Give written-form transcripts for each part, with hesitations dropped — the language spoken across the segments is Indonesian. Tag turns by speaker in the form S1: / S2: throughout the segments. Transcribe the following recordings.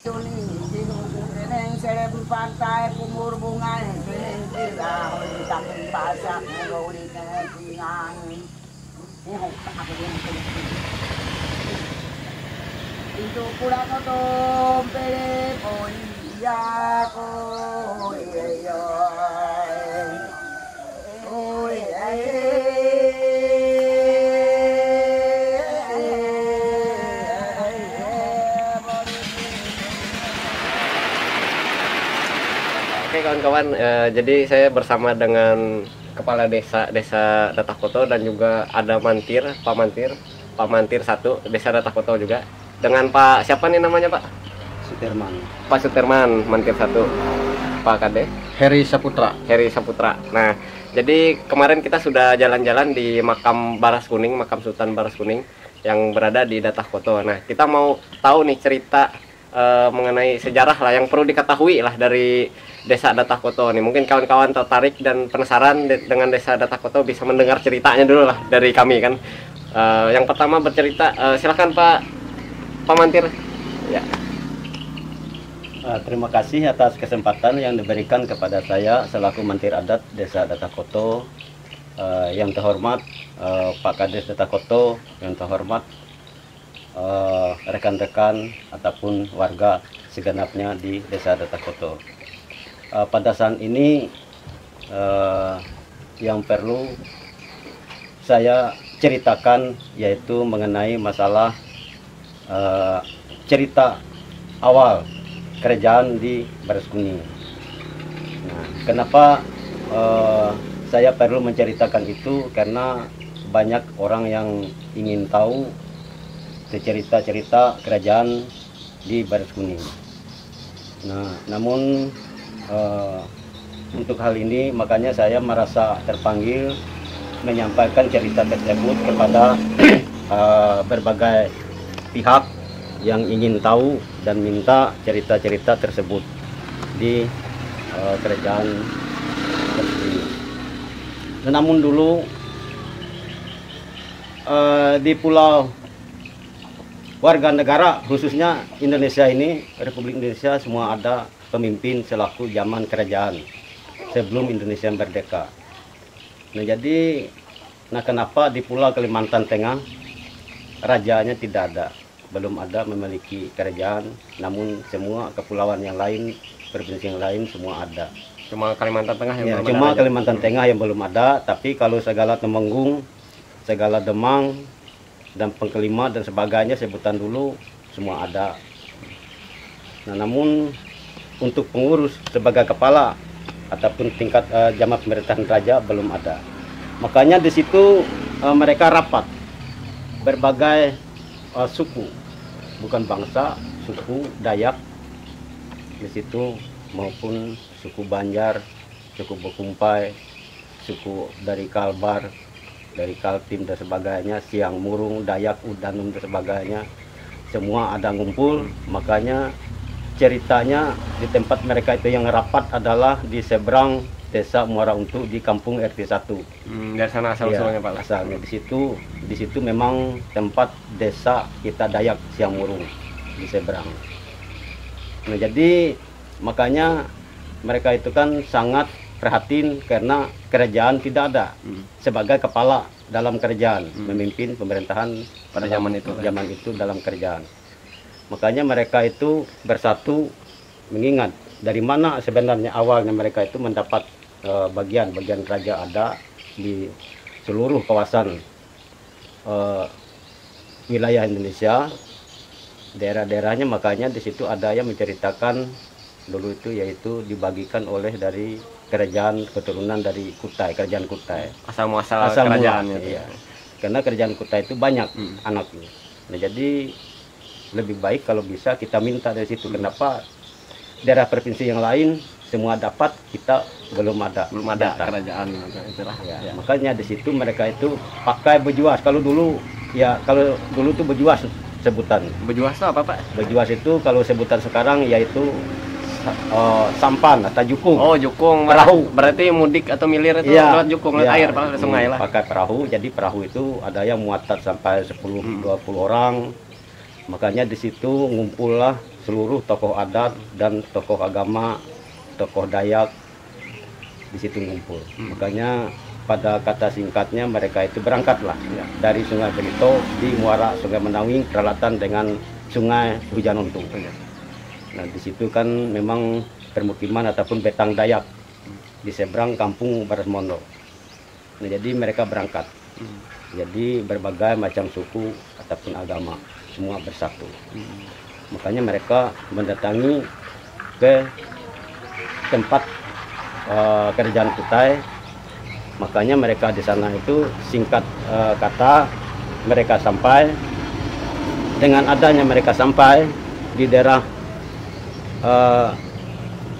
S1: Serem pantai kumur bunga sila tapi bahasa ngawli kesingan itu pulang otom pere polia ko yo
S2: Oke kawan-kawan, jadi saya bersama dengan Kepala Desa Datakoto dan juga ada Pak Mantir 1 Desa Datakoto juga. Dengan Pak siapa nih namanya Pak?
S3: Sutirman.
S2: Pak Sutirman, Mantir 1. Pak Kade?
S3: Heri Saputra.
S2: Nah, jadi kemarin kita sudah jalan-jalan di makam makam Sultan Baras Kuning yang berada di Datakoto. Nah, kita mau tahu nih cerita mengenai sejarah lah yang perlu diketahui lah dari Desa Datakoto nih. Mungkin kawan-kawan tertarik dan penasaran dengan Desa Datakoto bisa mendengar ceritanya dulu lah dari kami kan. Yang pertama bercerita, silakan Pak Mantir. Ya.
S3: Terima kasih atas kesempatan yang diberikan kepada saya selaku Mantir Adat Desa Datakoto. Yang terhormat Pak Kades Datakoto, yang terhormat rekan-rekan ataupun warga segenapnya di Desa Datakoto. Pada saat ini yang perlu saya ceritakan yaitu mengenai masalah cerita awal kerajaan di Baras Kuning. Nah, kenapa saya perlu menceritakan itu? Karena banyak orang yang ingin tahu cerita-cerita kerajaan di Baras Kuning. Nah, namun untuk hal ini makanya saya merasa terpanggil menyampaikan cerita tersebut kepada berbagai pihak yang ingin tahu dan minta cerita-cerita tersebut di kerajaan Baras Kuning. Namun dulu di pulau warga negara khususnya Indonesia ini, Republik Indonesia, semua ada pemimpin selaku zaman kerajaan sebelum Indonesia merdeka. Nah, jadi kenapa di Pulau Kalimantan Tengah rajanya tidak ada, belum ada memiliki kerajaan, namun semua kepulauan yang lain, provinsi yang lain semua ada.
S2: Cuma Kalimantan Tengah yang
S3: ya,
S2: belum
S3: cuma
S2: ada.
S3: Kalimantan Tengah yang belum ada, tapi kalau segala Temenggung, segala Demang dan Pengkelima dan sebagainya sebutan dulu semua ada. Nah, namun untuk pengurus sebagai kepala ataupun tingkat jamaah pemerintahan raja belum ada. Makanya di situ mereka rapat berbagai suku, bukan bangsa, suku Dayak di situ maupun suku Banjar, suku Bokumpai, suku dari Kalbar, dari Kaltim dan sebagainya, Siang Murung, Dayak, Udanum dan sebagainya, semua ada ngumpul. Makanya ceritanya di tempat mereka itu yang rapat adalah di seberang Desa Muara Untu di Kampung RT 1.
S2: Dari sana asal-usulnya Pak.
S3: Asalnya di situ memang tempat desa kita Dayak Siang Murung di seberang. Nah, jadi makanya mereka itu kan sangat prihatin karena kerajaan tidak ada sebagai kepala dalam kerajaan, memimpin pemerintahan
S2: pada zaman itu
S3: dalam kerajaan. Makanya mereka itu bersatu mengingat dari mana sebenarnya awalnya mereka itu mendapat bagian raja ada di seluruh kawasan wilayah Indonesia, daerah-daerahnya. Makanya di situ ada yang menceritakan dulu itu yaitu dibagikan oleh dari kerajaan keturunan dari Kutai, kerajaan Kutai.
S2: Asal muasal kerajaannya.
S3: Iya. Karena kerajaan Kutai itu banyak anaknya. Nah, jadi lebih baik kalau bisa kita minta dari situ. Kenapa daerah provinsi yang lain semua dapat, kita belum ada
S2: kerajaan itulah
S3: ya. Makanya di situ mereka itu pakai bejuas. Kalau dulu tuh bejuas sebutan.
S2: Bejuas itu apa Pak?
S3: Bejuas itu kalau sebutan sekarang yaitu sampan atau jukung.
S2: Oh, jukung,
S3: perahu.
S2: Berarti mudik atau milir itu lewat jukung, lewat air, Pak, sungai lah.
S3: Pakai perahu. Jadi perahu itu ada yang muatan sampai 10-20 orang. Makanya di situ ngumpullah seluruh tokoh adat dan tokoh agama, tokoh Dayak di situ ngumpul. Makanya pada kata singkatnya mereka itu berangkatlah dari Sungai Berito di muara Sungai Menawing peralatan dengan Sungai Hujanuntung. Nah di situ kan memang permukiman ataupun betang Dayak di seberang kampung Barasmondo. Nah jadi mereka berangkat. Jadi berbagai macam suku ataupun agama semua bersatu. Makanya mereka mendatangi ke tempat kerajaan Kutai. Makanya mereka di sana itu singkat kata mereka sampai, dengan adanya mereka sampai di daerah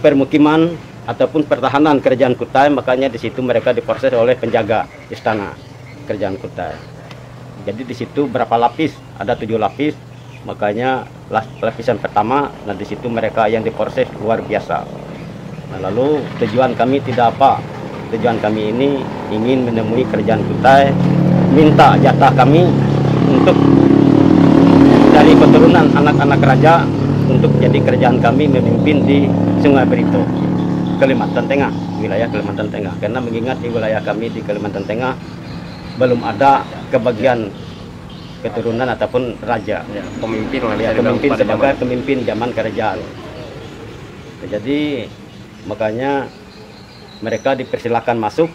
S3: permukiman ataupun pertahanan kerajaan Kutai, makanya di situ mereka diproses oleh penjaga istana kerajaan Kutai. Jadi di situ berapa lapis? Ada 7 lapis. Makanya lapisan pertama, nah di situ mereka yang diproses luar biasa. Nah, lalu tujuan kami tidak apa. Tujuan kami ini ingin menemui kerajaan Kutai, minta jatah kami untuk dari keturunan anak-anak raja untuk jadi kerajaan kami memimpin di Sungai Berito, Kalimantan Tengah, wilayah Kalimantan Tengah. Karena mengingat di wilayah kami di Kalimantan Tengah belum ada kebagian keturunan ataupun raja,
S2: Pemimpin lah,
S3: ya,
S2: bisa dibilang
S3: pemimpin
S2: pada
S3: sebagai
S2: zaman.
S3: pemimpin zaman kerajaan. Jadi makanya mereka dipersilakan masuk.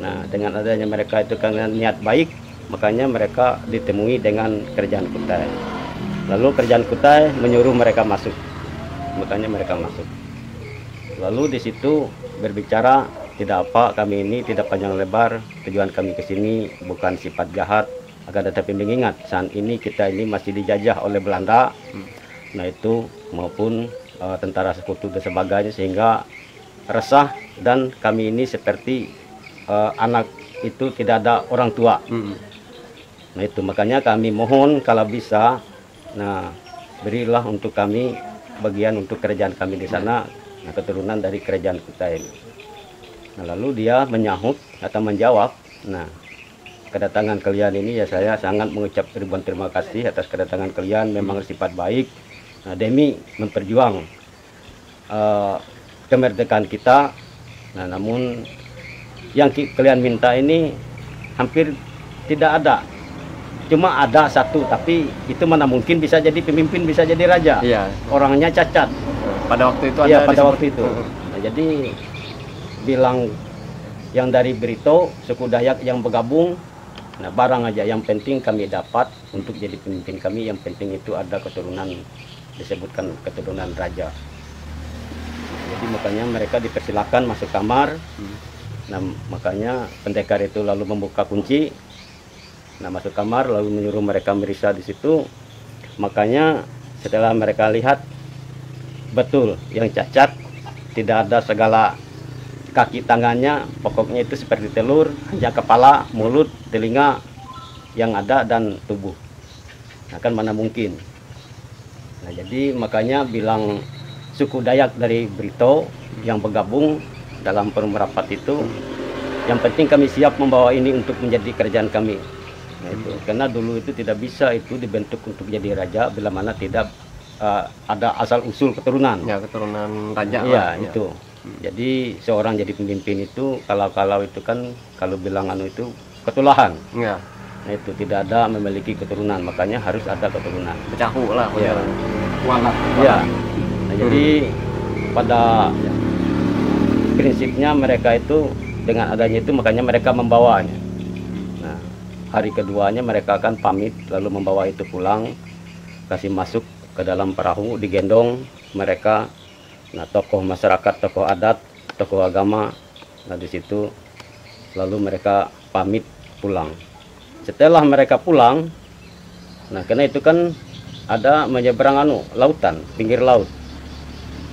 S3: Nah dengan adanya mereka itu karena niat baik, makanya mereka ditemui dengan kerajaan Kutai. Lalu kerajaan Kutai menyuruh mereka masuk, makanya mereka masuk. Lalu di situ berbicara, tidak apa, kami ini tidak panjang lebar, tujuan kami ke sini bukan sifat jahat, akan tetapi mengingat saat ini kita ini masih dijajah oleh Belanda, nah itu maupun tentara sekutu dan sebagainya, sehingga resah dan kami ini seperti anak itu tidak ada orang tua. Nah itu makanya kami mohon kalau bisa, nah berilah untuk kami bagian untuk kerajaan kami di sana, nah keturunan dari kerajaan Kutai ini. Nah lalu dia menyahut atau menjawab, nah kedatangan kalian ini ya saya sangat mengucap ribuan terima kasih atas kedatangan kalian, memang sifat baik, nah, demi memperjuang kemerdekaan kita. Nah namun yang kalian minta ini hampir tidak ada, cuma ada satu, tapi itu mana mungkin bisa jadi pemimpin, bisa jadi raja.
S2: Iya.
S3: Orangnya cacat.
S2: Pada waktu itu
S3: Iya,
S2: ada
S3: pada
S2: disebut-
S3: waktu itu. Nah, jadi bilang yang dari Berito, suku Dayak yang bergabung, nah barang aja yang penting kami dapat untuk jadi pemimpin kami, yang penting itu ada keturunan, disebutkan keturunan raja. Nah, jadi makanya mereka dipersilakan masuk kamar. Nah makanya pendekar itu lalu membuka kunci, nah masuk kamar lalu menyuruh mereka meriksa di situ. Makanya setelah mereka lihat betul yang cacat, tidak ada segala kaki tangannya, pokoknya itu seperti telur, hanya kepala, mulut, telinga yang ada dan tubuh. Nah kan mana mungkin. Nah jadi makanya bilang suku Dayak dari Berito yang bergabung dalam forum rapat itu, yang penting kami siap membawa ini untuk menjadi kerajaan kami. Nah itu karena dulu itu tidak bisa itu dibentuk untuk jadi raja bila mana tidak ada asal usul keturunan.
S2: Ya, keturunan raja
S3: Iya
S2: lah, ya.
S3: itu. Jadi seorang jadi pemimpin itu kalau itu kan kalau bilang anu itu ketulahan.
S2: Ya,
S3: Nah itu tidak ada memiliki keturunan, makanya harus ada keturunan.
S2: pecahu lah.
S3: Iya.
S2: Walat.
S3: Ya. Nah, jadi pada prinsipnya mereka itu dengan adanya itu makanya mereka membawanya. Nah, hari keduanya mereka akan pamit lalu membawa itu pulang, kasih masuk ke dalam perahu, digendong mereka. Nah, tokoh masyarakat, tokoh adat, tokoh agama, nah di situ lalu mereka pamit pulang. Setelah mereka pulang, nah karena itu kan ada menyeberang lautan, pinggir laut.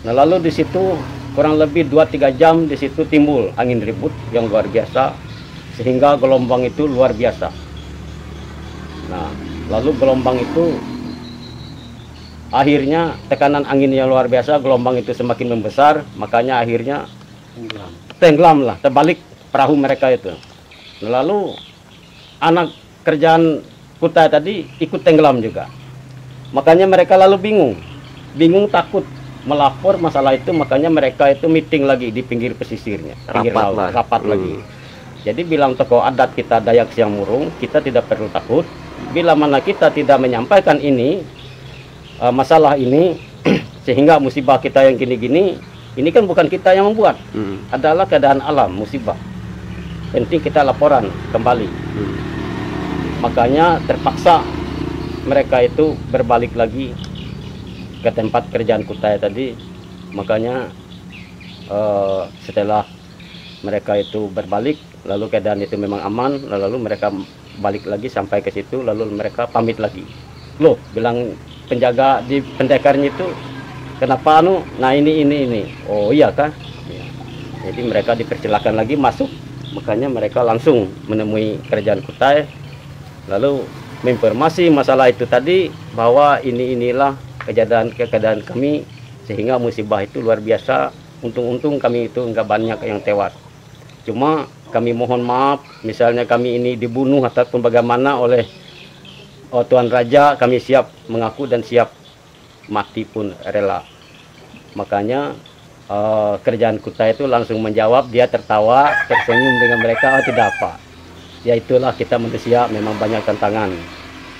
S3: Nah lalu di situ kurang lebih 2-3 jam di situ timbul angin ribut yang luar biasa, sehingga gelombang itu luar biasa. Nah lalu gelombang itu akhirnya tekanan angin yang luar biasa, gelombang itu semakin membesar, makanya akhirnya tenggelam lah, terbalik perahu mereka itu. Nah, lalu anak kerajaan Kutai tadi ikut tenggelam juga. Makanya mereka lalu bingung. bingung, takut melapor masalah itu, makanya mereka itu meeting lagi di pinggir pesisirnya, pinggir
S2: Rapat
S3: laut,
S2: lah.
S3: rapat lagi. Jadi bilang tokoh adat kita Dayak Siang Murung, kita tidak perlu takut. Bila mana kita tidak menyampaikan ini, masalah ini, sehingga musibah kita yang gini-gini, ini kan bukan kita yang membuat, adalah keadaan alam, musibah. Penting kita laporan kembali. Makanya terpaksa mereka itu berbalik lagi ke tempat kerjaan Kutai tadi. Makanya setelah mereka itu berbalik, lalu keadaan itu memang aman, lalu mereka balik lagi sampai ke situ, lalu mereka pamit lagi. Loh, bilang penjaga di pendekarnya itu, kenapa anu? Nah ini. Oh iya kah? Ya. Jadi mereka dipersilakan lagi masuk. Makanya mereka langsung menemui kerajaan Kutai, lalu menginformasi masalah itu tadi, bahwa inilah keadaan kami, sehingga musibah itu luar biasa. Untung-untung kami itu enggak banyak yang tewas. Cuma kami mohon maaf, misalnya kami ini dibunuh ataupun bagaimana oleh Tuan Raja, kami siap mengaku dan siap mati pun rela. Makanya kerajaan Kutai itu langsung menjawab, dia tertawa, tersenyum dengan mereka, oh tidak apa. Ya itulah, kita manusia memang banyak tantangan,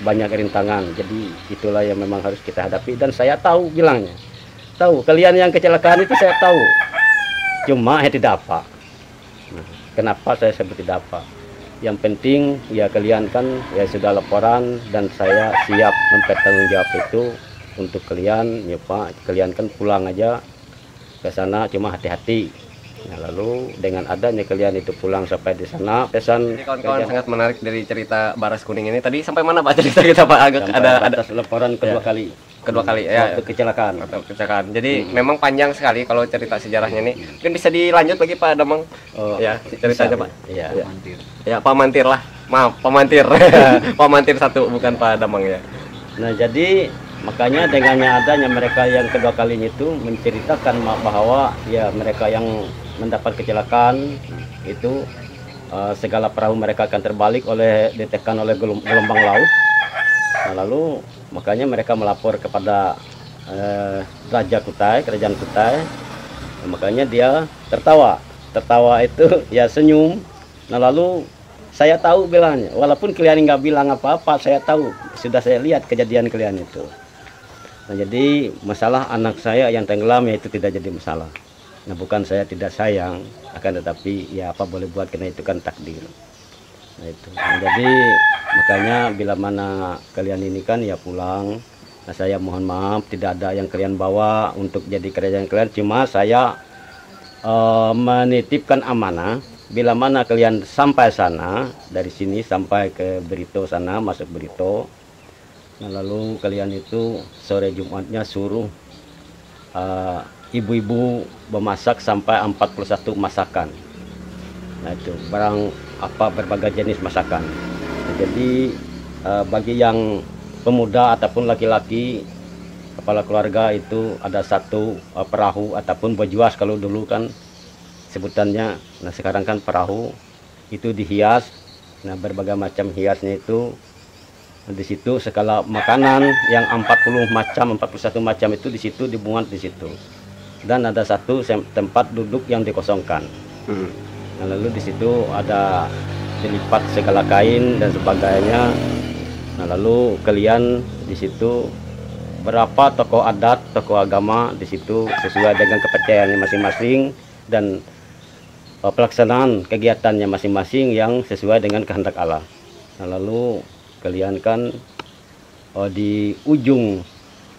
S3: banyak rintangan. Jadi itulah yang memang harus kita hadapi. Dan saya tahu, bilangnya, tahu kalian yang kecelakaan itu saya tahu. Cuma tidak apa. Nah, kenapa saya sebut tidak apa? Yang penting ya kalian kan ya sudah laporan, dan saya siap mempertanggungjawab itu untuk kalian. Ya Pak, kalian kan pulang aja ke sana, cuma hati-hati. Nah, lalu dengan adanya kalian itu pulang sampai di sana, pesan.
S2: Jadi kawan-kawan sangat menarik dari cerita Baras Kuning ini. Tadi sampai mana Pak cerita kita Pak? Agak ada
S3: atas laporan kedua kali.
S2: Kedua kali ya.
S3: Waktu kecelakaan.
S2: Atau kecelakaan. Jadi memang panjang sekali kalau cerita sejarahnya ini. Mungkin bisa dilanjut lagi Pak Damang. Ya, ceritanya Pak.
S3: Iya.
S2: Ya, Pak Mantir lah. Maaf, Pak Mantir. Pak Mantir satu, bukan Pak Damang ya.
S3: Nah, jadi makanya dengannya adanya mereka yang kedua kalinya itu menceritakan bahwa ya mereka yang mendapat kecelakaan itu segala perahu mereka akan terbalik oleh ditekan oleh gelombang laut. Nah, lalu makanya mereka melapor kepada Raja Kutai, kerajaan Kutai. Nah, makanya dia tertawa itu ya senyum. Nah, lalu saya tahu bilangnya, walaupun kalian nggak bilang apa-apa, saya tahu, sudah saya lihat kejadian kalian itu. Nah, jadi masalah anak saya yang tenggelam ya itu tidak jadi masalah. Nah, bukan saya tidak sayang, akan tetapi ya apa boleh buat, karena itu kan takdir. Nah, itu. Nah, jadi makanya bila mana kalian ini kan ya pulang. Nah, saya mohon maaf tidak ada yang kalian bawa untuk jadi kerajaan kalian. Cuma saya menitipkan amanah, bila mana kalian sampai sana, dari sini sampai ke Berito sana, masuk Berito. Nah, lalu kalian itu sore Jumatnya suruh ibu-ibu memasak sampai 41 masakan. Nah, itu barang apa berbagai jenis masakan. Nah, jadi bagi yang pemuda ataupun laki-laki, kepala keluarga itu ada satu perahu ataupun bojuas kalau dulu kan sebutannya. Nah, sekarang kan perahu itu dihias. Nah, berbagai macam hiasnya itu. Di situ segala makanan yang 40 macam, 41 macam itu di situ dimuat di situ. Dan ada satu tempat duduk yang dikosongkan. Nah, lalu di situ ada dilipat segala kain dan sebagainya. Nah, lalu kalian di situ berapa tokoh adat, tokoh agama di situ sesuai dengan kepercayaannya masing-masing dan pelaksanaan kegiatannya masing-masing yang sesuai dengan kehendak Allah. Nah, lalu kalian kan di ujung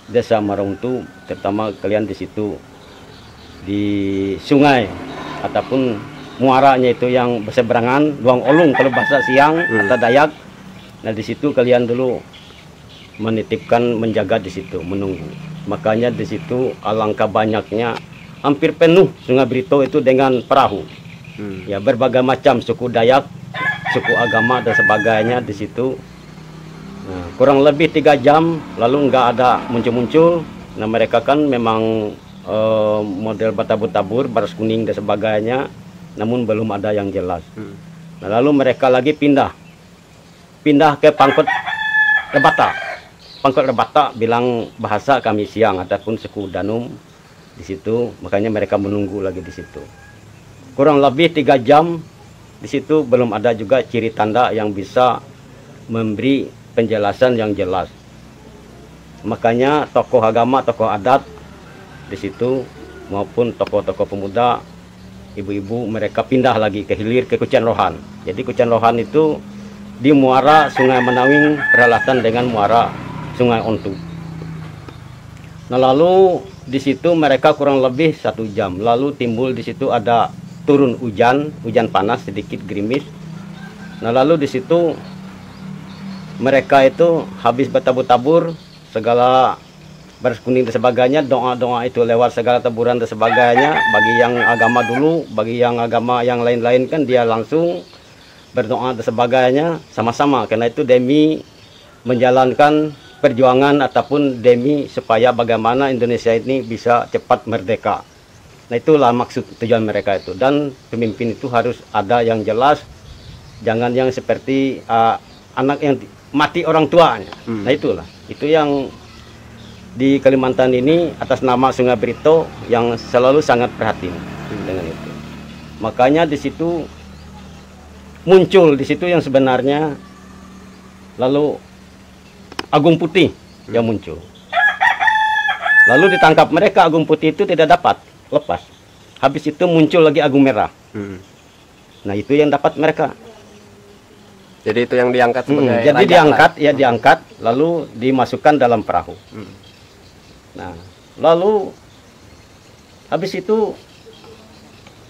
S3: desa Marungtu, terutama kalian di situ di sungai ataupun muaranya itu yang berseberangan, Luang Olung kalau bahasa Siang atau Dayak. Nah, di situ kalian dulu menitipkan, menjaga di situ, menunggu. Makanya di situ alangkah banyaknya, hampir penuh Sungai Berito itu dengan perahu. Ya, berbagai macam suku Dayak, suku agama dan sebagainya di situ. Nah, kurang lebih 3 jam lalu nggak ada muncul-muncul. Nah, mereka kan memang model batabur-tabur, baras kuning dan sebagainya, namun belum ada yang jelas. Nah, lalu mereka lagi pindah ke Pangkut Lebata. Pangkal Batak bilang bahasa kami siang ataupun suku Danum di situ, makanya mereka menunggu lagi di situ. Kurang lebih 3 jam di situ belum ada juga ciri tanda yang bisa memberi penjelasan yang jelas. Makanya tokoh agama, tokoh adat di situ maupun tokoh-tokoh pemuda, ibu-ibu mereka pindah lagi ke hilir ke Kucian Rohan. Jadi Kucian Rohan itu di muara Sungai Menawing peralatan dengan muara Sungai Ontu. Nah lalu di situ mereka kurang lebih 1 jam. Lalu timbul di situ ada turun hujan panas sedikit gerimis. Nah lalu di situ mereka itu habis bertabur-tabur segala Baras Kuning dan sebagainya, doa-doa itu lewat segala taburan dan sebagainya. Bagi yang agama dulu, bagi yang agama yang lain-lain kan dia langsung berdoa dan sebagainya sama-sama, karena itu demi menjalankan perjuangan ataupun demi supaya bagaimana Indonesia ini bisa cepat merdeka. Nah itulah maksud tujuan mereka itu, dan pemimpin itu harus ada yang jelas, jangan yang seperti anak yang mati orang tuanya. Nah itulah, itu yang di Kalimantan ini atas nama Sungai Brito yang selalu sangat perhatian dengan itu. Makanya di situ muncul di situ yang sebenarnya, lalu Agung Putih yang muncul. Lalu ditangkap mereka, Agung Putih itu tidak dapat lepas. Habis itu muncul lagi Agung Merah. Nah itu yang dapat mereka.
S2: Jadi itu yang diangkat sebagai
S3: jadi
S2: raja
S3: diangkat lah. Ya diangkat lalu dimasukkan dalam perahu. Nah lalu habis itu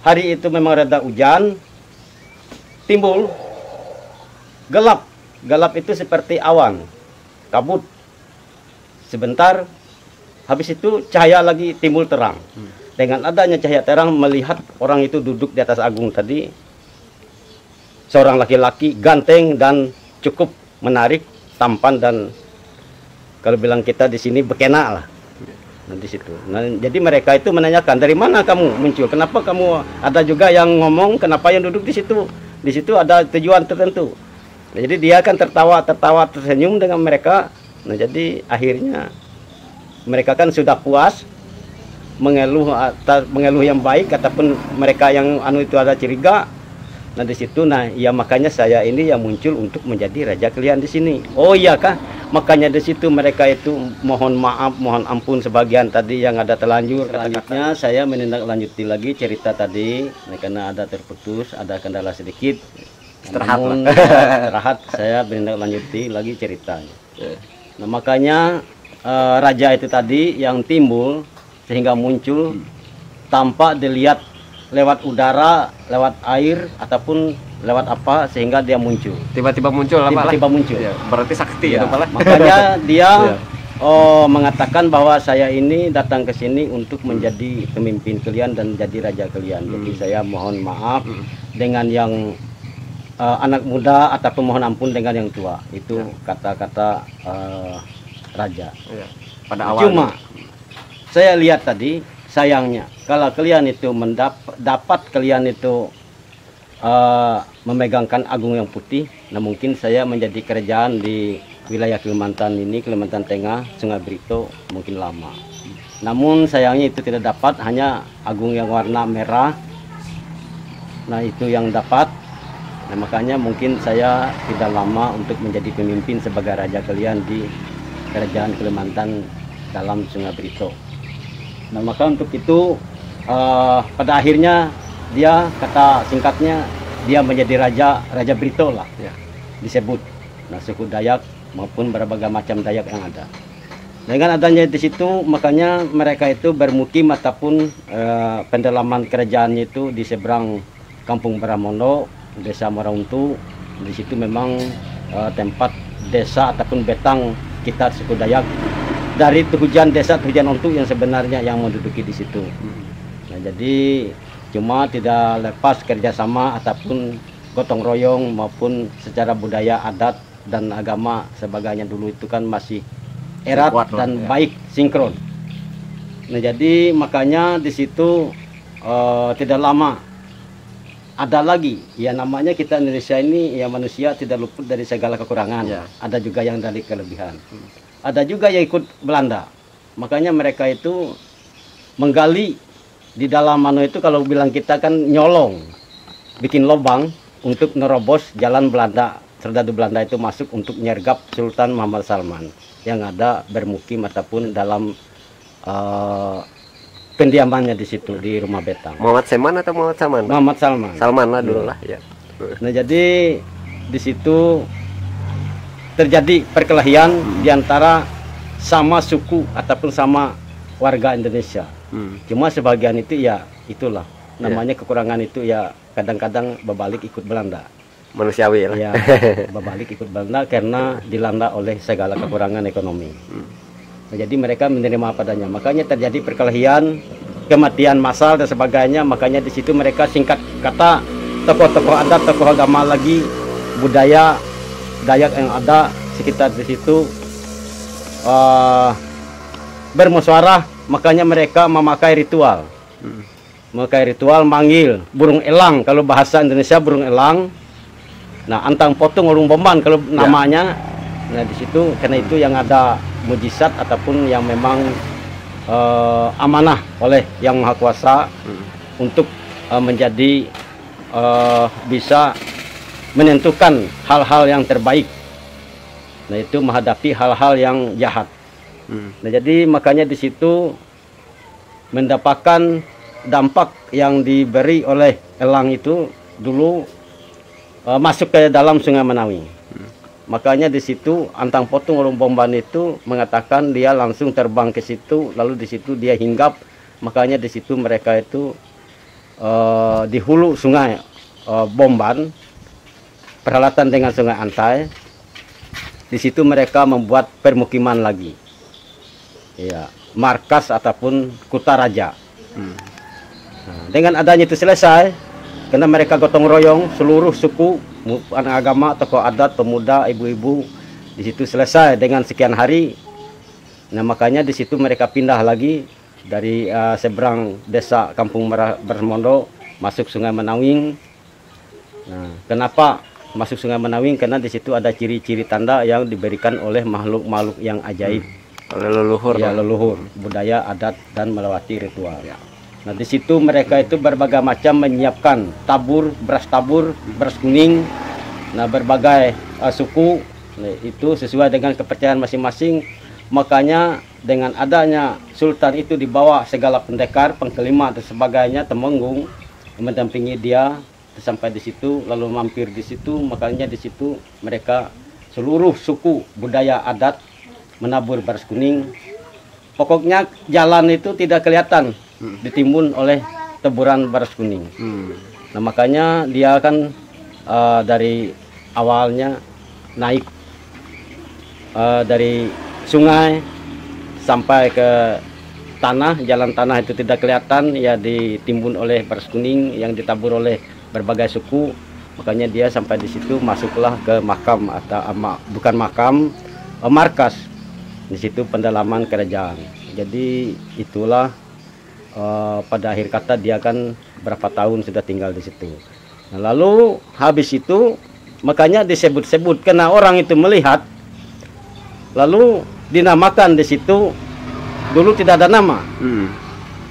S3: hari itu memang rada hujan, timbul gelap. Gelap itu seperti awan, kabut. Sebentar, habis itu cahaya lagi timbul terang. Dengan adanya cahaya terang, melihat orang itu duduk di atas Agung tadi. Seorang laki-laki ganteng dan cukup menarik, tampan dan kalau bilang kita di sini bekena lah. Nah, di situ. Nah, jadi mereka itu menanyakan, dari mana kamu muncul? Kenapa kamu, ada juga yang ngomong, kenapa yang duduk di situ? Di situ ada tujuan tertentu. Nah, jadi dia kan tertawa, tersenyum dengan mereka. Nah, jadi akhirnya mereka kan sudah puas mengeluh yang baik, ataupun mereka yang itu ada curiga. Nah di situ, nah ya makanya saya ini yang muncul untuk menjadi raja kalian di sini. Oh iya kah? Makanya di situ mereka itu mohon maaf, mohon ampun sebagian tadi yang ada terlanjur. Selanjutnya saya menindaklanjuti lagi cerita tadi, nah, karena ada terputus, ada kendala sedikit. Istirahat, saya menindaklanjuti lagi ceritanya. Nah makanya raja itu tadi yang timbul sehingga muncul tanpa dilihat lewat udara, lewat air ataupun lewat apa sehingga dia muncul.
S2: Tiba-tiba muncul apa?
S3: Tiba-tiba muncul.
S2: Ya, berarti sakti
S3: ya,
S2: itu malah.
S3: Makanya dia mengatakan bahwa saya ini datang ke sini untuk menjadi pemimpin kalian dan jadi raja kalian. Jadi saya mohon maaf dengan yang anak muda ataupun mohon ampun dengan yang tua. Itu kata-kata raja.
S2: Ya. Pada awalnya.
S3: Cuma saya lihat tadi, sayangnya kalau kalian itu dapat kalian itu memegangkan Agung yang putih, nah mungkin saya menjadi kerajaan di wilayah Kalimantan ini, Kalimantan Tengah, Sungai Brito mungkin lama. Namun sayangnya itu tidak dapat, hanya Agung yang warna merah. Nah itu yang dapat. Nah makanya mungkin saya tidak lama untuk menjadi pemimpin sebagai raja kalian di kerajaan Kalimantan dalam Sungai Brito. Nah maka untuk itu pada akhirnya dia, kata singkatnya, dia menjadi Raja Brito lah ya, disebut. Nah suku Dayak maupun berbagai macam Dayak yang ada. Dengan adanya di situ makanya mereka itu bermukim ataupun pendalaman kerajaannya itu di seberang Kampung Baramondo, Desa Marauntu. Di situ memang tempat desa ataupun betang kita suku Dayak. Dari Tuhujan, desa Tuhujan Ontu yang sebenarnya yang menduduki di situ. Nah, jadi cuma tidak lepas kerjasama ataupun gotong royong maupun secara budaya, adat dan agama sebagainya dulu itu kan masih erat dan baik sinkron. Nah jadi makanya di situ tidak lama ada lagi, ya namanya kita Indonesia ini ya manusia tidak luput dari segala kekurangan.
S2: Ya.
S3: Ada juga yang dari kelebihan. Ada juga yang ikut Belanda. Makanya mereka itu menggali di dalam mano itu, kalau bilang kita kan nyolong, bikin lubang untuk nerobos jalan Belanda. Serdadu Belanda itu masuk untuk nyergap Sultan Muhammad Salman yang ada bermukim ataupun dalam pendiamannya di situ di Rumah Betang.
S2: Muhammad Seman atau Muhammad Salman?
S3: Muhammad Salman.
S2: Salman lah dulu lah ya.
S3: Nah, jadi di situ terjadi perkelahian di antara sama suku ataupun sama warga Indonesia. Cuma sebagian itu ya itulah namanya kekurangan itu ya kadang-kadang berbalik ikut Belanda.
S2: Manusiawi lah.
S3: Ya, berbalik ikut Belanda karena dilanda oleh segala kekurangan ekonomi. Nah, jadi mereka menerima padanya. Makanya terjadi perkelahian, kematian massal dan sebagainya. Makanya di situ mereka singkat kata tokoh-tokoh adat, tokoh agama lagi, budaya Dayak yang ada sekitar di situ bermusyawarah. Makanya mereka memakai ritual. Memakai ritual manggil burung elang, kalau bahasa Indonesia burung elang. Nah, antang potong urung bomban kalau namanya. Nah, di situ karena itu yang ada mujizat ataupun yang memang amanah oleh Yang Maha Kuasa untuk menjadi bisa menentukan hal-hal yang terbaik. Nah, itu menghadapi hal-hal yang jahat. Nah, jadi makanya di situ mendapatkan dampak yang diberi oleh elang itu dulu masuk ke dalam Sungai Menawi. Makanya di situ Antang Potong Urung Bomban itu mengatakan dia langsung terbang ke situ, lalu di situ dia hinggap. Makanya di situ mereka itu di hulu Sungai Bomban, peralatan dengan Sungai Antai. Di situ mereka membuat permukiman lagi. Ya, markas ataupun Kutaraja. Nah, dengan adanya itu selesai, karena mereka gotong royong seluruh suku, anak agama, tokoh adat, pemuda, ibu-ibu, di situ selesai dengan sekian hari. Nah, makanya di situ mereka pindah lagi dari seberang desa Kampung Bersmondo masuk Sungai Menawing. Nah, kenapa masuk Sungai Menawing? Karena di situ ada ciri-ciri tanda yang diberikan oleh makhluk-makhluk yang ajaib.
S2: Oleh leluhur.
S3: Ya, leluhur, budaya, adat, dan melewati ritual. Nah, di situ mereka itu berbagai macam menyiapkan beras tabur, beras kuning. Nah, berbagai suku, nah, itu sesuai dengan kepercayaan masing-masing. Makanya dengan adanya Sultan itu dibawa segala pendekar, pengkelima dan sebagainya, temenggung mendampingi dia sampai di situ, lalu mampir di situ. Makanya di situ mereka seluruh suku budaya adat menabur beras kuning. Pokoknya jalan itu tidak kelihatan ditimbun oleh teburan beras kuning. Nah, makanya dia kan dari awalnya naik dari sungai sampai ke tanah, jalan tanah itu tidak kelihatan, ya ditimbun oleh beras kuning yang ditabur oleh berbagai suku. Makanya dia sampai di situ masuklah ke makam atau bukan makam, markas. Di situ pendalaman kerajaan. Jadi itulah pada akhir kata dia kan berapa tahun sudah tinggal di situ. Nah, lalu habis itu makanya disebut-sebut karena orang itu melihat, lalu dinamakan di situ. Dulu tidak ada nama.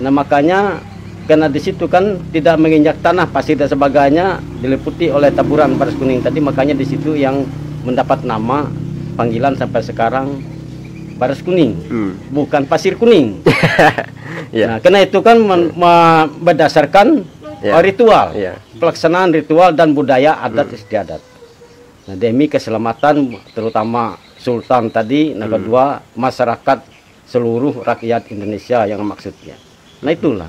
S3: Nah, makanya karena di situ kan tidak menginjak tanah, pasir dan sebagainya, diliputi oleh taburan beras kuning tadi. Makanya di situ yang mendapat nama panggilan sampai sekarang beras kuning, bukan pasir kuning. Nah, karena itu kan berdasarkan ritual, pelaksanaan ritual dan budaya adat istiadat. Nah, demi keselamatan terutama Sultan tadi, nah kedua masyarakat seluruh rakyat Indonesia yang maksudnya. Nah, itulah.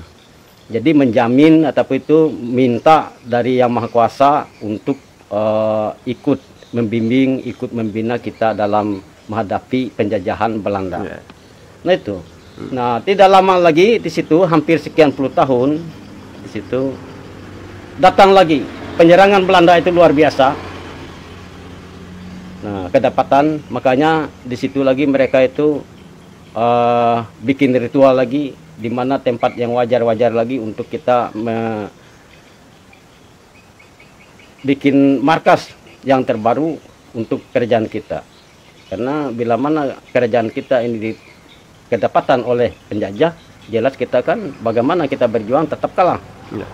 S3: Jadi menjamin ataupun itu minta dari Yang Maha Kuasa untuk ikut membimbing, ikut membina kita dalam menghadapi penjajahan Belanda. Nah, itu. Nah, tidak lama lagi di situ, hampir sekian puluh tahun di situ datang lagi penyerangan Belanda itu luar biasa. Nah, kedapatan, makanya di situ lagi mereka itu bikin ritual lagi, di mana tempat yang wajar-wajar lagi untuk kita bikin markas yang terbaru untuk kerajaan kita. Karena bila mana kerajaan kita ini kedapatan oleh penjajah, jelas kita kan bagaimana kita berjuang tetap kalah.
S2: Ya.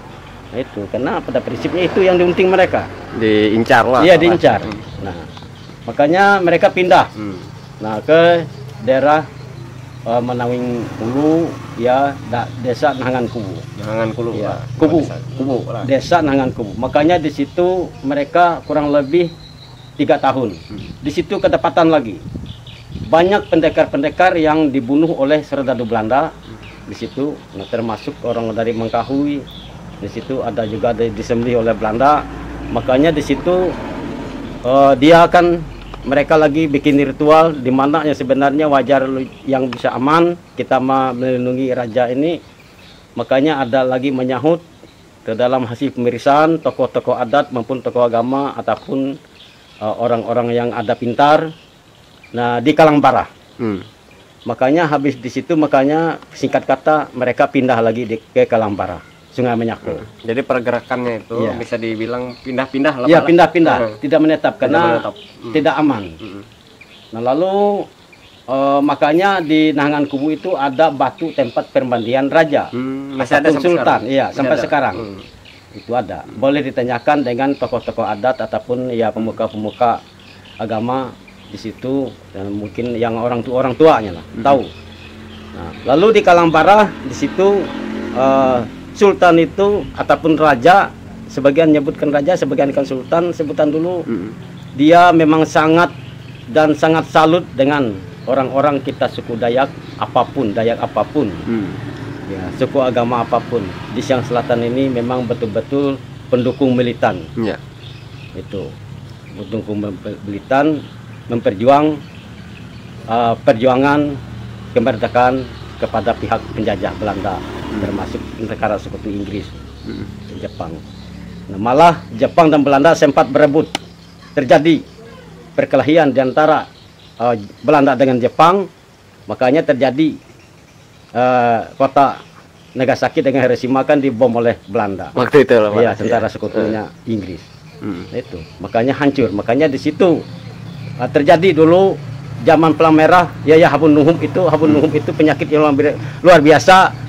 S3: Nah itu, karena pada prinsipnya itu yang diunting mereka.
S2: Diincar lah.
S3: Iya diincar. Nah makanya mereka pindah. Nah ke daerah Menawing Hulu, ya desa Nahangan Kubu.
S2: Nahangan Kubu.
S3: Ya,
S2: Lah.
S3: Kubu,
S2: Lah.
S3: desa Nahangan Kubu. Makanya di situ mereka kurang lebih 3 tahun. Di situ kedapatan lagi banyak pendekar-pendekar yang dibunuh oleh serdadu Belanda di situ. Nah, termasuk orang dari Mengkahui. Di situ ada juga disembelih oleh Belanda. Makanya di situ dia akan mereka lagi bikin ritual di mana yang sebenarnya wajar yang bisa aman kita melindungi raja ini. Makanya ada lagi menyahut ke dalam hasil pemeriksaan tokoh-tokoh adat maupun tokoh agama ataupun orang-orang yang ada pintar. Nah di Kalangbara. Makanya habis di situ makanya singkat kata mereka pindah lagi ke Kalangbara, Sungai Menyako.
S2: Jadi pergerakannya itu
S3: Iya.
S2: bisa dibilang pindah-pindah lah.
S3: Ya
S2: Pak.
S3: pindah-pindah, tidak menetap karena
S2: menetap.
S3: tidak aman. Nah lalu makanya di Nahangan Kubu itu ada batu tempat permandian raja,
S2: Masih ada
S3: ataupun
S2: sampai
S3: sultan,
S2: sekarang?
S3: iya
S2: Masih
S3: sampai
S2: ada?
S3: sekarang. Itu ada. Boleh ditanyakan dengan tokoh-tokoh adat ataupun ya pemuka-pemuka agama di situ dan mungkin yang orang tuanya lah tahu. Nah, lalu di Kalangbara di situ sultan itu ataupun raja, sebagian menyebutkan raja, sebagian kan sultan, sebutan dulu. Dia memang sangat salut dengan orang-orang kita suku Dayak apapun, ya, suku agama apapun. Di Siang Selatan ini memang betul-betul pendukung militan.
S2: Iya.
S3: Itu pendukung militan perjuangan kemerdekaan kepada pihak penjajah Belanda, termasuk negara sekutu Inggris, Jepang. Nah, malah Jepang dan Belanda sempat berebut, terjadi perkelahian di antara Belanda dengan Jepang, makanya terjadi kota Nagasaki dengan Hiroshima kan dibom oleh Belanda.
S2: Waktu itu lah Pak.
S3: Iya, tentara sekutunya Inggris. Itu makanya hancur. Makanya di situ terjadi dulu zaman Perang Merah, ya Habun Nuhum itu penyakit yang luar biasa.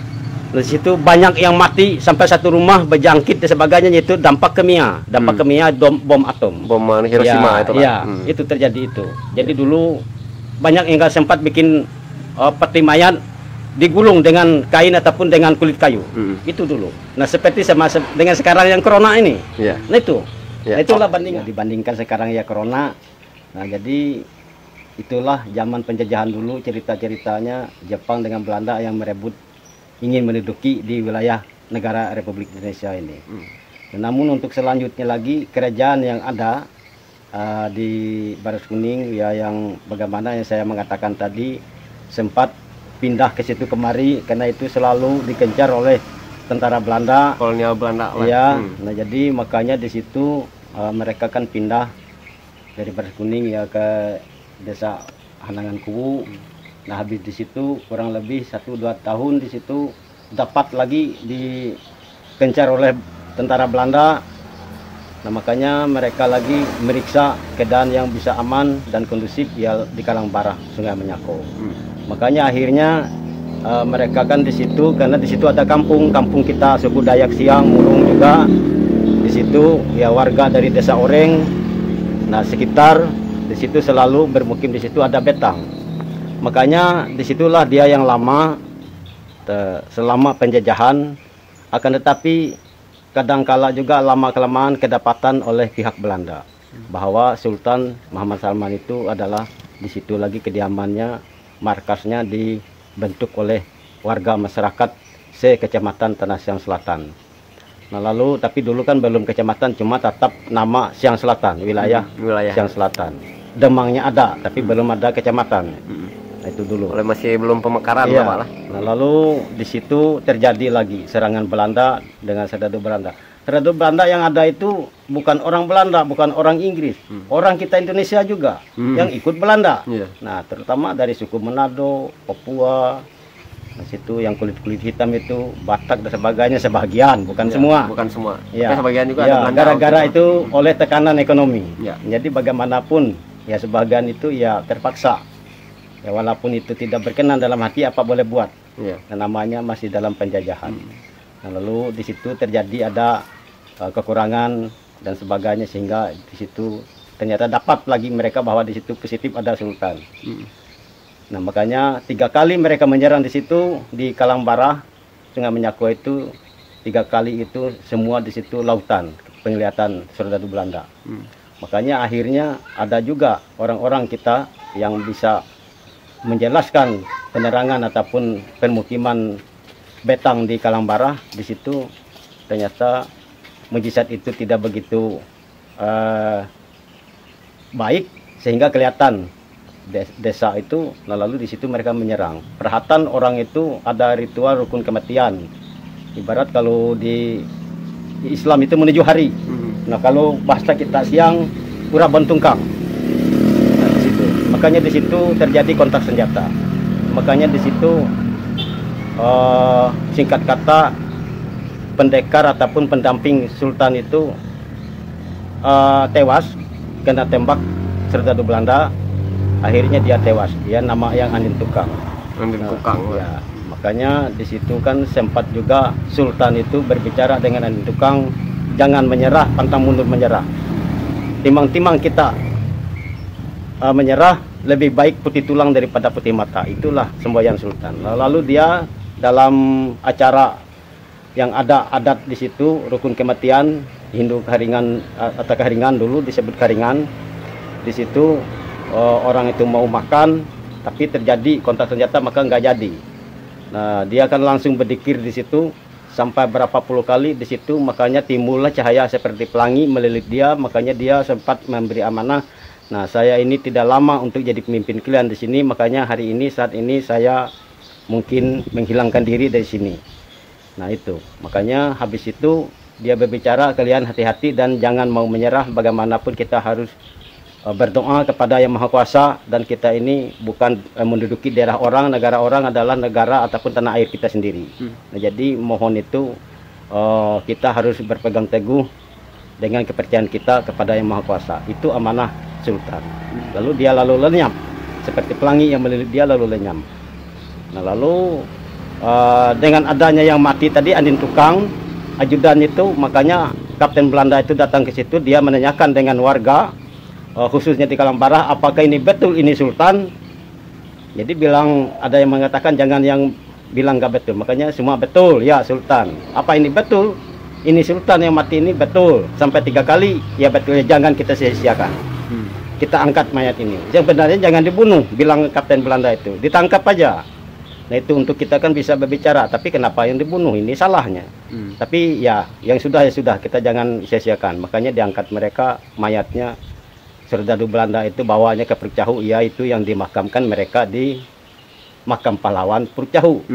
S3: Di situ banyak yang mati sampai satu rumah berjangkit dan sebagainya, yaitu dampak kimia, bom atom.
S2: Bom Hiroshima
S3: ya,
S2: itu Pak.
S3: Ya, itu terjadi itu. Jadi dulu banyak yang nggak sempat bikin peti mayat digulung dengan kain ataupun dengan kulit kayu. Itu dulu. Nah, seperti sama dengan sekarang yang corona ini.
S2: Iya.
S3: Nah itu.
S2: Ya.
S3: Nah, itulah bandingan. Dibandingkan sekarang ya corona. Nah, jadi itulah zaman penjajahan dulu, cerita-ceritanya Jepang dengan Belanda yang merebut ingin menduduki di wilayah negara Republik Indonesia ini. Namun untuk selanjutnya lagi kerajaan yang ada di Baras Kuning ya, yang bagaimana yang saya mengatakan tadi, sempat pindah ke situ kemari karena itu selalu dikencar oleh tentara Belanda,
S2: kolonial Belanda lah.
S3: Ya, nah jadi makanya di situ mereka kan pindah dari Baras Kuning ya ke desa Hanangan Kubu. Nah habis di situ kurang lebih 1-2 tahun di situ dapat lagi dikencar oleh tentara Belanda. Nah makanya mereka lagi meriksa keadaan yang bisa aman dan kondusif ya di Kalangbara, Sungai Menyako. Makanya akhirnya mereka kan di situ, karena di situ ada kampung kita suku Dayak Siang Murung juga di situ ya, warga dari desa Oreng. Nah sekitar di situ selalu bermukim, di situ ada betang. Makanya disitulah dia yang lama selama penjajahan, akan tetapi kadangkala juga lama-kelamaan kedapatan oleh pihak Belanda bahwa Sultan Muhammad Salman itu adalah di situ lagi kediamannya, markasnya dibentuk oleh warga masyarakat se-Kecamatan Tanah Siang Selatan. Nah lalu tapi dulu kan belum kecamatan, cuma tetap nama Siang Selatan, wilayah Siang Selatan. Demangnya ada tapi belum ada kecamatan. Nah, itu dulu.
S2: Oleh masih belum pemekaran
S3: Iya.
S2: Pak lah.
S3: Nah lalu di situ terjadi lagi serangan Belanda dengan serdadu Belanda. Serdadu Belanda yang ada itu bukan orang Belanda, bukan orang Inggris, orang kita Indonesia juga yang ikut Belanda.
S2: Iya.
S3: Nah terutama dari suku Manado, Papua, Di situ yang kulit-kulit hitam itu Batak dan sebagainya sebagian, bukan
S2: Ya,
S3: semua.
S2: Bukan semua.
S3: Ya.
S2: Tapi sebagian juga
S3: Ya,
S2: ada Belanda.
S3: gara-gara
S2: waktu
S3: itu oleh tekanan ekonomi.
S2: Ya.
S3: Jadi bagaimanapun ya sebagian itu ya terpaksa. Ya walaupun itu tidak berkenan dalam hati apa boleh buat.
S2: Ya.
S3: Dan namanya masih dalam penjajahan. Nah, lalu di situ terjadi ada kekurangan dan sebagainya sehingga di situ ternyata dapat lagi mereka bahwa di situ positif ada sultan. Nah makanya 3 kali mereka menyerang di situ di Kalambara, Sungai Menyako itu 3 kali itu semua di situ lautan penglihatan serdadu Belanda. Makanya akhirnya ada juga orang-orang kita yang bisa menjelaskan penerangan ataupun permukiman Betang di Kalambara. Di situ ternyata mujizat itu tidak begitu baik sehingga kelihatan desa itu. Nah, lalu di situ mereka menyerang. Perhatan orang itu ada ritual rukun kematian. Ibarat kalau di Islam itu menuju hari. Nah kalau bahasa kita siang pura bentungkang. Nah, di situ. Makanya di situ terjadi kontak senjata. Makanya di situ singkat kata pendekar ataupun pendamping sultan itu tewas kena tembak serdadu Belanda. Akhirnya dia tewas. Dia nama yang Andin Tukang.
S2: Andin Tukang.
S3: Ya, makanya di situ kan sempat juga sultan itu berbicara dengan Andin Tukang, jangan menyerah, pantang mundur menyerah. Timang-timang kita menyerah, lebih baik putih tulang daripada putih mata. Itulah semboyan sultan. Lalu dia dalam acara yang ada adat di situ, rukun kematian Hindu Karingan atau Karingan dulu disebut Karingan. Di situ orang itu mau makan tapi terjadi kontak senjata maka nggak jadi. Nah dia akan langsung berdikir di situ sampai berapa puluh kali di situ, makanya timbullah cahaya seperti pelangi melilit dia. Makanya dia sempat memberi amanah, nah saya ini tidak lama untuk jadi pemimpin kalian di sini, makanya hari ini saat ini saya mungkin menghilangkan diri dari sini. Nah itu makanya habis itu dia berbicara, kalian hati-hati dan jangan mau menyerah, bagaimanapun kita harus berdoa kepada Yang Maha Kuasa, dan kita ini bukan menduduki daerah orang, negara orang adalah negara ataupun tanah air kita sendiri. Nah, jadi mohon itu kita harus berpegang teguh dengan kepercayaan kita kepada Yang Maha Kuasa. Itu amanah sultan. Lalu dia lalu lenyap seperti pelangi yang melilit dia lalu lenyap. Nah lalu dengan adanya yang mati tadi Andin Tukang ajudan itu, makanya Kapten Belanda itu datang ke situ, dia menanyakan dengan warga khususnya di Kalambara, apakah ini betul ini sultan. Jadi bilang, ada yang mengatakan jangan yang bilang nggak betul, makanya semua betul ya sultan. Apa ini betul, ini sultan yang mati ini betul sampai 3 kali ya betul, ya jangan kita sia-siakan. Kita angkat mayat ini, yang benarnya jangan dibunuh, bilang Kapten Belanda itu, ditangkap aja. Nah itu untuk kita kan bisa berbicara, tapi kenapa yang dibunuh, ini salahnya. Tapi ya yang sudah ya sudah, kita jangan sia-siakan. Makanya diangkat mereka mayatnya serdadu Belanda itu, bawanya ke Purcahu, yaitu yang dimakamkan mereka di makam pahlawan Purcahu.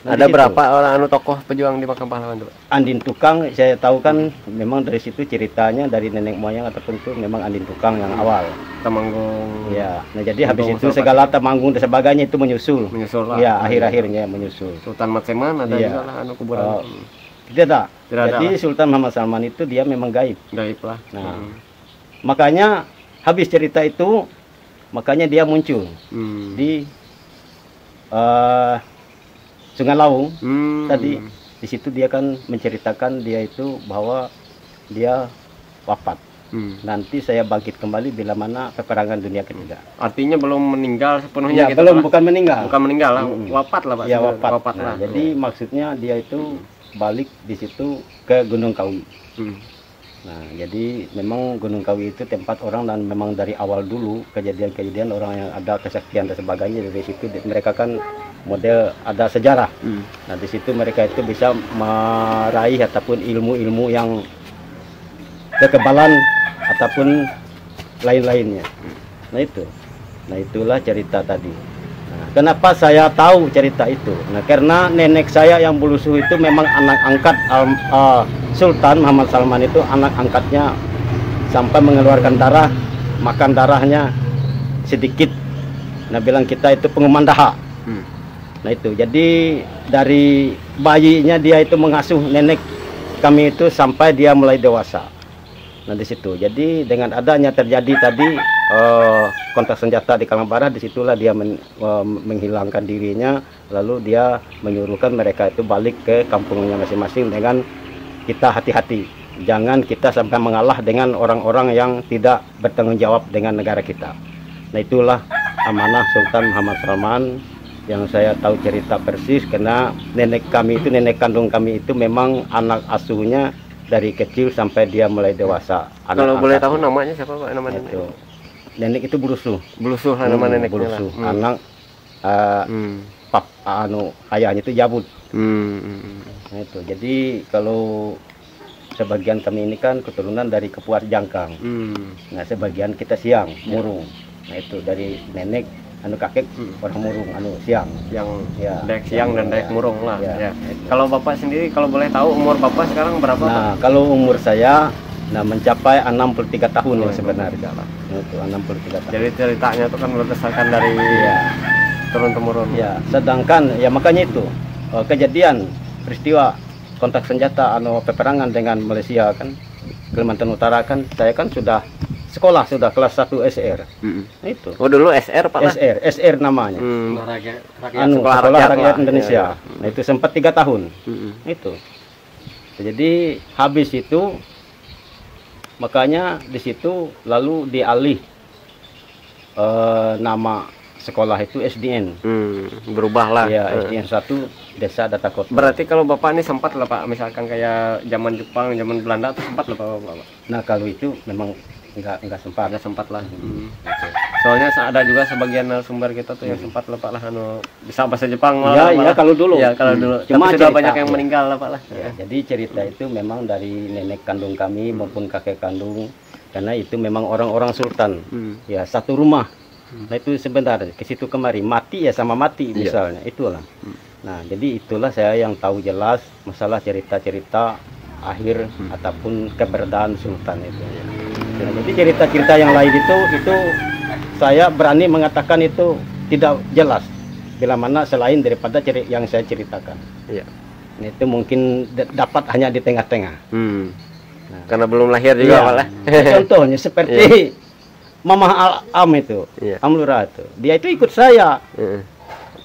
S3: Nah,
S2: ada berapa orang tokoh pejuang di makam pahlawan itu?
S3: Andin Tukang saya tahu kan, memang dari situ ceritanya dari nenek moyang ataupun itu memang Andin Tukang yang awal.
S2: Temanggung.
S3: Ya, nah jadi habis itu segala Temanggung dan sebagainya itu menyusul.
S2: Menyusul lah.
S3: Ya, akhir-akhirnya menyusul.
S2: Sultan Matseman ada juga lah kuburan.
S3: Tidak.
S2: Tidak ada.
S3: Jadi Sultan Muhammad Salman itu dia memang gaib.
S2: Gaib lah.
S3: Nah, makanya habis cerita itu, makanya dia muncul di Sungai Lawung. Tadi di situ dia kan menceritakan dia itu bahwa dia wafat. Nanti saya bangkit kembali bila mana peperangan dunia ketiga.
S2: Artinya belum meninggal sepenuhnya
S3: Ya,
S2: gitu.
S3: belum, bukan meninggal.
S2: Bukan meninggal lah, wafat lah Pak.
S3: Ya wafat.
S2: Wafat
S3: Nah,
S2: lah.
S3: jadi maksudnya dia itu balik di situ ke Gunung Kawi. Nah, jadi memang Gunung Kawi itu tempat orang, dan memang dari awal dulu kejadian-kejadian orang yang ada kesaktian dan sebagainya dari situ mereka kan model ada sejarah. Nah, di situ mereka itu bisa meraih ataupun ilmu-ilmu yang kekebalan ataupun lain-lainnya. Nah, itu. Nah, itulah cerita tadi. Nah, kenapa saya tahu cerita itu? Nah, karena nenek saya yang bulusuh itu memang anak angkat Sultan Muhammad Salman itu, anak angkatnya sampai mengeluarkan darah, makan darahnya sedikit. Nah, bilang kita itu pengumuman daha. Nah itu, jadi dari bayinya dia itu mengasuh nenek kami itu sampai dia mulai dewasa. Nah di situ, jadi dengan adanya terjadi tadi kontak senjata di Kalambara, disitulah dia menghilangkan dirinya, lalu dia menyuruhkan mereka itu balik ke kampungnya masing-masing dengan kita hati-hati. Jangan kita sampai mengalah dengan orang-orang yang tidak bertanggung jawab dengan negara kita. Nah itulah amanah Sultan Muhammad Salman yang saya tahu cerita persis, karena nenek kandung kami itu memang anak asuhnya dari kecil sampai dia mulai dewasa.
S2: Kalau boleh tahu namanya siapa Pak? Nama nenek
S3: itu nenek itu Bulusuh.
S2: Bulusuh lah nama neneknya.
S3: Bulusuh. Anak ayahnya itu Jabut. Nah itu. Jadi kalau sebagian kami ini kan keturunan dari Kepuar Jangkang. Nah sebagian kita Siang, Murung. Nah itu dari nenek kakek orang Murung, Siang. Yang ya,
S2: Dayak Siang dan Dayak Murung lah.
S3: Ya.
S2: Kalau Bapak sendiri, kalau boleh tahu umur Bapak sekarang berapa
S3: Nah
S2: Pak?
S3: kalau umur saya mencapai 63 tahun ya sebenarnya. Itu 63 tahun.
S2: Jadi ceritanya itu kan berdasarkan dari turun temurun.
S3: Ya, sedangkan ya makanya itu kejadian peristiwa kontak senjata peperangan dengan Malaysia kan, Kalimantan Utara kan, saya kan sudah sekolah, sudah kelas 1 SR. Nah, itu.
S2: Oh dulu SR Pak?
S3: SR namanya. Sekolah Rakyat Indonesia. Nah itu sempat 3 tahun. Itu. Jadi habis itu makanya di situ lalu dialih nama sekolah itu SDN.
S2: Berubah lah.
S3: Ya, SDN 1 Desa Datakota.
S2: Berarti kalau Bapak ini sempat lah Pak, misalkan kayak zaman Jepang, zaman Belanda tuh sempat lah Bapak.
S3: Nah kalau itu memang enggak sempat.
S2: Enggak sempat lah. Soalnya ada juga sebagian sumber kita tuh yang sempat lah Pak lah, bisa bahasa Jepang malah.
S3: Ya kalau dulu.
S2: Ya kalau dulu.
S3: Cuma
S2: tapi sudah banyak yang meninggal lah Pak lah.
S3: Ya, jadi cerita itu memang dari nenek kandung kami maupun kakek kandung, karena itu memang orang-orang sultan. Ya satu rumah. Nah itu sebentar ke situ kemari mati ya sama mati misalnya. Itulah. Nah jadi itulah saya yang tahu jelas masalah cerita-cerita akhir ataupun keberadaan sultan itu. Nah, jadi cerita-cerita yang lain itu saya berani mengatakan itu tidak jelas bila mana selain daripada yang saya ceritakan.
S2: Iya.
S3: Nah, itu mungkin dapat hanya di tengah-tengah.
S2: Nah, karena belum lahir juga malah.
S3: Contohnya seperti Mamah Am itu, Am Lurah itu. Dia itu ikut saya.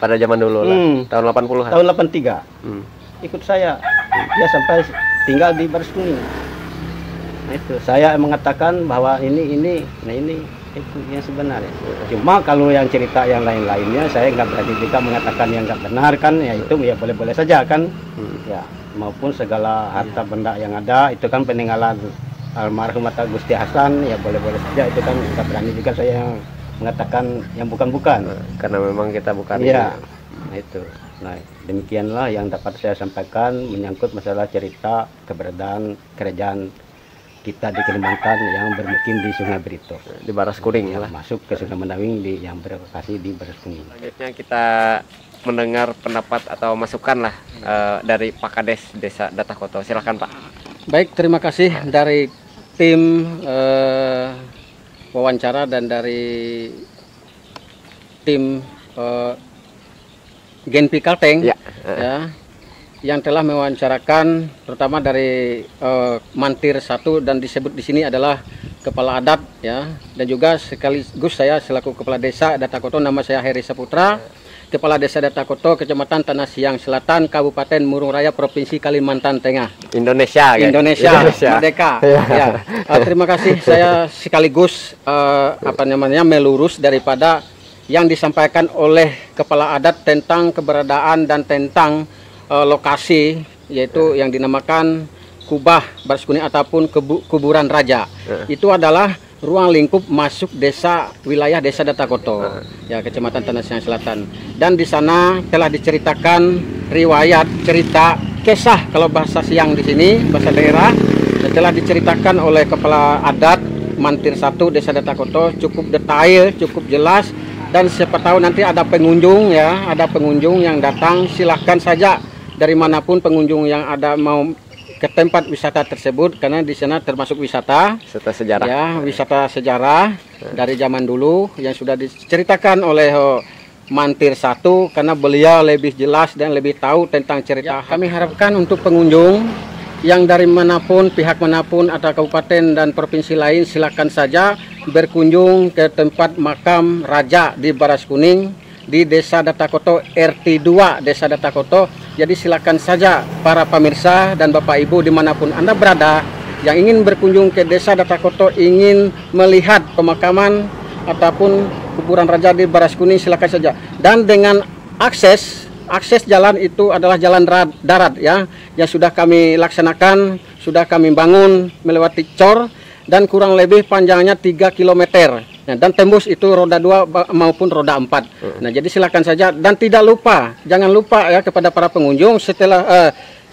S2: Pada zaman dulu lah, tahun 80-an.
S3: Tahun 83. Ikut saya. Dia sampai tinggal di Baras Kuning. Nah, itu saya mengatakan bahwa ini itu yang sebenarnya. Cuma kalau yang cerita yang lain-lainnya saya nggak berani juga mengatakan yang nggak benar kan, ya itu ya boleh-boleh saja kan. Ya maupun segala harta benda yang ada itu kan peninggalan almarhum atau Gusti Hasan, ya boleh-boleh saja itu kan, nggak berani juga saya mengatakan yang bukan-bukan.
S2: Karena memang kita bukan.
S3: Iya. Nah itu. Nah demikianlah yang dapat saya sampaikan menyangkut masalah cerita keberadaan kerajaan kita di Kalimantan yang bermukim di Sungai Berito,
S2: di Baras Kuning ya lah.
S3: Masuk ke Sungai Mendawing yang berlokasi di Baras Kuning.
S2: Selanjutnya kita mendengar pendapat atau masukan lah dari Pak Kades Desa Datakota. Silakan Pak.
S4: Baik, terima kasih dari tim wawancara dan dari tim Genpi Kalteng ya, yang telah mewawancarakan terutama dari Mantir 1 dan disebut di sini adalah kepala adat ya, dan juga sekaligus saya selaku kepala desa Datakota, nama saya Heri Saputra, kepala desa Datakota, Kecamatan Tanah Siang Selatan, Kabupaten Murung Raya, Provinsi Kalimantan Tengah.
S2: Indonesia.
S4: Indonesia. Merdeka. Ya. Terima kasih, saya sekaligus melurus daripada yang disampaikan oleh kepala adat tentang keberadaan dan tentang lokasi, yaitu yang dinamakan Kubah Baras Kuning ataupun kuburan raja. Itu adalah ruang lingkup masuk desa wilayah desa Datakota, ya, Kecamatan Tanah Siang Selatan. Dan di sana telah diceritakan riwayat cerita kisah kalau bahasa Siang di sini, bahasa daerah, telah diceritakan oleh kepala adat Mantir 1 desa Datakota, cukup detail, cukup jelas. Dan siapa tahu nanti ada pengunjung ya, ada pengunjung yang datang, silahkan saja dari manapun pengunjung yang ada mau ke tempat wisata tersebut, karena di sana termasuk wisata
S2: sejarah.
S4: Ya, wisata sejarah dari zaman dulu yang sudah diceritakan oleh Mantir 1 karena beliau lebih jelas dan lebih tahu tentang cerita. Kami harapkan untuk pengunjung yang dari manapun, pihak manapun atau kabupaten dan provinsi lain, silakan saja berkunjung ke tempat makam raja di Baras Kuning di Desa Datakoto RT 2 Desa Datakoto. Jadi silakan saja para pemirsa dan Bapak Ibu dimanapun Anda berada yang ingin berkunjung ke Desa Datakoto, ingin melihat pemakaman ataupun kuburan raja di Baras Kuning, silakan saja. Dan dengan akses jalan itu adalah jalan darat ya, yang sudah kami laksanakan, sudah kami bangun melewati cor dan kurang lebih panjangnya 3 km. Nah, dan tembus itu roda 2 maupun roda 4. Nah, jadi silakan saja dan tidak lupa, jangan lupa ya kepada para pengunjung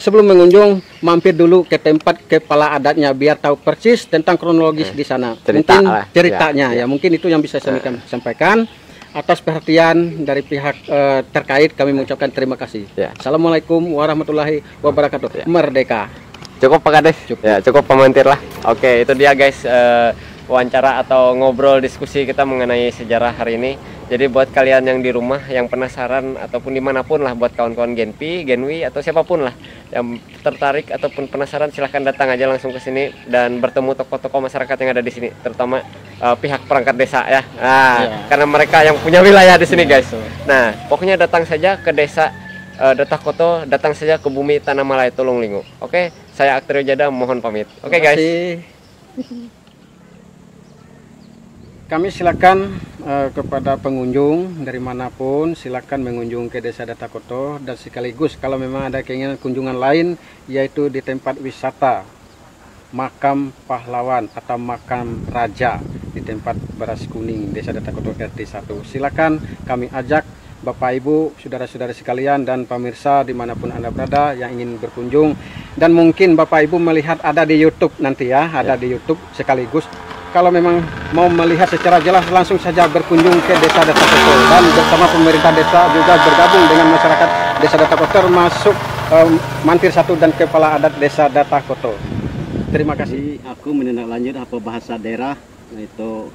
S4: sebelum mengunjung mampir dulu ke tempat kepala adatnya biar tahu persis tentang kronologis di sana. Mungkin ceritanya ya, mungkin itu yang bisa kami sampaikan. Atas perhatian dari pihak terkait kami mengucapkan terima kasih. Assalamualaikum warahmatullahi wabarakatuh. Merdeka.
S2: Cukup Pak Kades? Cukup pemantir lah. Oke, itu dia guys, wawancara atau ngobrol diskusi kita mengenai sejarah hari ini. Jadi buat kalian yang di rumah yang penasaran ataupun dimanapun lah, buat kawan-kawan Genpi, Genwi atau siapapun lah yang tertarik ataupun penasaran, silahkan datang aja langsung ke sini dan bertemu tokoh-tokoh masyarakat yang ada di sini, terutama pihak perangkat desa ya. Karena mereka yang punya wilayah di sini guys. Nah, pokoknya datang saja ke Desa Datakoto, datang saja ke bumi Tanah Malai Tulunglingu. Oke, saya Aktrio Jada mohon pamit. Oke guys.
S4: Kami silakan kepada pengunjung dari manapun, silakan mengunjung ke Desa Datakoto, dan sekaligus kalau memang ada keinginan kunjungan lain, yaitu di tempat wisata makam pahlawan atau makam raja di tempat Baras Kuning Desa Datakoto RT 1. Silakan kami ajak Bapak Ibu, saudara-saudara sekalian dan pemirsa dimanapun Anda berada yang ingin berkunjung, dan mungkin Bapak Ibu melihat ada di YouTube nanti ya, ada di YouTube sekaligus. Kalau memang mau melihat secara jelas, langsung saja berkunjung ke Desa Datakoto dan bersama pemerintah desa juga bergabung dengan masyarakat Desa Datakoto, termasuk Mantir 1 dan Kepala Adat Desa Datakoto. Terima kasih.
S3: Aku menindaklanjut apa bahasa daerah, yaitu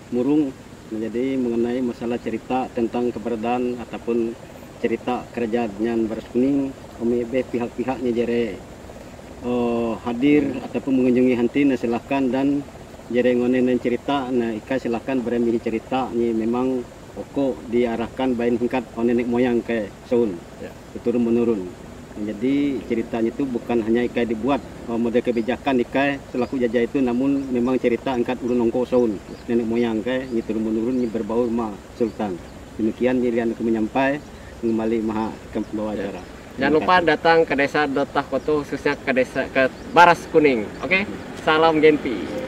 S3: murung, menjadi mengenai masalah cerita tentang keberadaan ataupun cerita kerajaan Baras Kuning. Kami pihak-pihaknya jere hadir ataupun mengunjungi hanti, nah silahkan, dan jere ngonen cerita, nah ika silahkan beremih cerita ini memang pokok diarahkan bain tingkat nenek moyang ke Soun turun menurun. Jadi ceritanya itu bukan hanya ika dibuat model kebijakan ika selaku jajah itu, namun memang cerita angkat urun ongko Soun nenek moyang ke ini turun menurun, ini berbau ma Sultan. Demikian Yilian aku menyampai kembali maha ke bawah acara.
S2: Jangan lupa datang ke Desa Datakoto, khususnya ke Baras Kuning. Oke? Salam Genpi.